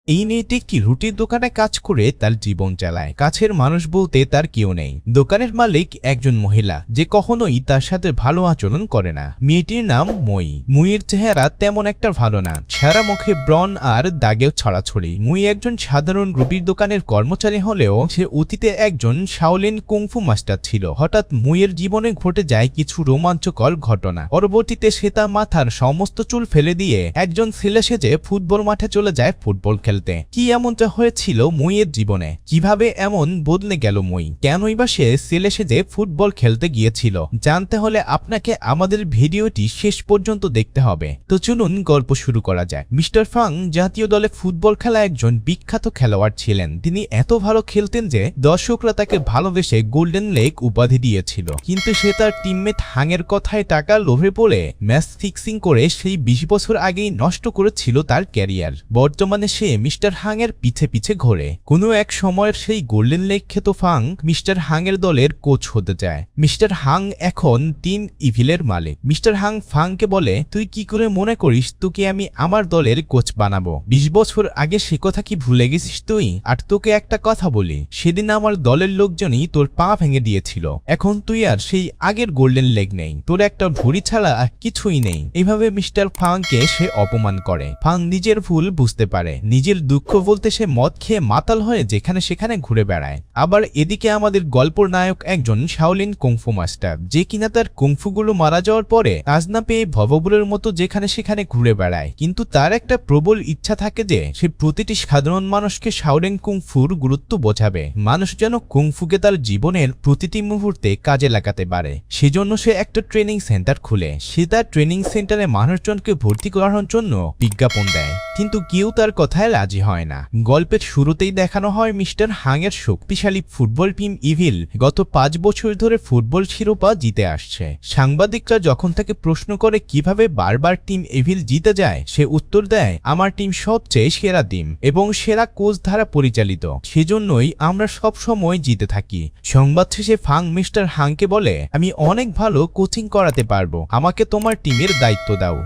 এই মেয়েটি একটি রুটির দোকানে কাজ করে তার জীবন চালায়। কাছের মানুষ বলতে তার কেউ নেই। দোকানের মালিক একজন মহিলা যে কখনোই তার সাথে ভালো আচরণ করে না। মেয়েটির নাম মই। মুইয়ের চেহারা তেমন একটা ভালো না, সারা মুখে ব্রণ আর দাগেও ছড়াছড়ি। মুই একজন সাধারণ রুটির দোকানের কর্মচারী হলেও সে অতীতে একজন শাওলিন কুংফু মাস্টার ছিল। হঠাৎ মুইয়ের জীবনে ঘটে যায় কিছু রোমাঞ্চকর ঘটনা। পরবর্তীতে সে তার মাথার সমস্ত চুল ফেলে দিয়ে একজন ছেলে সেজে ফুটবল মাঠে চলে যায় ফুটবল খেলতে। কি এমনটা হয়েছিল মুইয়ের জীবনে? কিভাবে এমন বদলে গেল মুই? কেনই বা সে ছেলে সেজে ফুটবল খেলতে গিয়েছিল? জানতে হলে আপনাকে আমাদের ভিডিওটি শেষ পর্যন্ত দেখতে হবে। তো চলুন গল্প শুরু করা যায়। মিস্টার ফাং জাতীয় দলে ফুটবল খেলা একজন বিখ্যাত খেলোয়াড় ছিলেন। তিনি এত ভালো খেলতেন যে দর্শকরা তাকে ভালোবেসে গোল্ডেন লেগ উপাধি দিয়েছিল। কিন্তু সে তার টিমমেট হাংয়ের কথায় টাকা লোভে পড়ে ম্যাচ ফিক্সিং করে সেই 20 বছর আগেই নষ্ট করেছিল তার ক্যারিয়ার। বর্তমানে সে মিস্টার হাংয়ের পিছে পিছে ঘোরে। কোনো এক সময়ের সেই গোল্ডেন লেগ খেত ফাং মিস্টার হাংয়ের দলের কোচ হতে চায়। মিস্টার হাং এখন টিম ইভিলের মালিক। মিস্টার হাং ফাংকে বলে, তুই কি করে মনে করিস তোকে আমি আমার দলের কোচ বানাবো? 20 বছর আগে সে কথা কি ভুলে গেছিস তুই? আর তোকে একটা কথা বলি, সেদিন আমার দলের লোকজনই তোর পা ভেঙে দিয়েছিল। এখন তুই আর সেই আগের গোল্ডেন লেগ নেই, তোর একটা ভুঁড়ি ছাড়া আর কিছুই নেই। এইভাবে মিস্টার ফাংকে সে অপমান করে। ফাং নিজের ভুল বুঝতে পারে। নিজের দুঃখ বলতে সে মদ খেয়ে মাতাল হয়ে যেখানে সেখানে ঘুরে বেড়ায়। আবার এদিকে আমাদের গল্পের নায়ক একজন শাওলিন কুংফু মাস্টার, যে কিনা তার কুংফুগুলো মারা যাওয়ার পরে কাজ না পেয়ে ভবগুলোর মতো যেখানে সেখানে ঘুরে বেড়ায়। কিন্তু তার একটা প্রবল ইচ্ছা থাকে যে সে প্রতিটি সাধারণ মানুষকে শাওলিন কুংফুর গুরুত্ব বোঝাবে। মানুষ যেন কুংফুকে তার জীবনের প্রতিটি মুহূর্তে কাজে লাগাতে পারে। সেজন্য সে একটা ট্রেনিং সেন্টার খুলে। সে তার ট্রেনিং সেন্টারে মানুষজনকে ভর্তি করানোর জন্য বিজ্ঞাপন দেয়, কিন্তু কেউ তার কথায় রাজি হয় না। গল্পের শুরুতেই দেখানো হয় মিস্টার হাংয়ের শক্তিশালী ফুটবল টিম ইভিল গত 5 বছর ধরে ফুটবল শিরোপা জিতে আসছে। সাংবাদিকরা যখন তাকে প্রশ্ন করে কিভাবে বারবার টিম ইভিল জিতে যায়, সে উত্তর দেয়, আমার টিম সবচেয়ে সেরা টিম এবং সেরা কোচ দ্বারা পরিচালিত, সেজন্যই আমরা সব সময় জিতে থাকি। সংবাদ শেষে ফাং মিস্টার হাংকে বলে, আমি অনেক ভালো কোচিং করাতে পারবো, আমাকে তোমার টিমের দায়িত্ব দাও।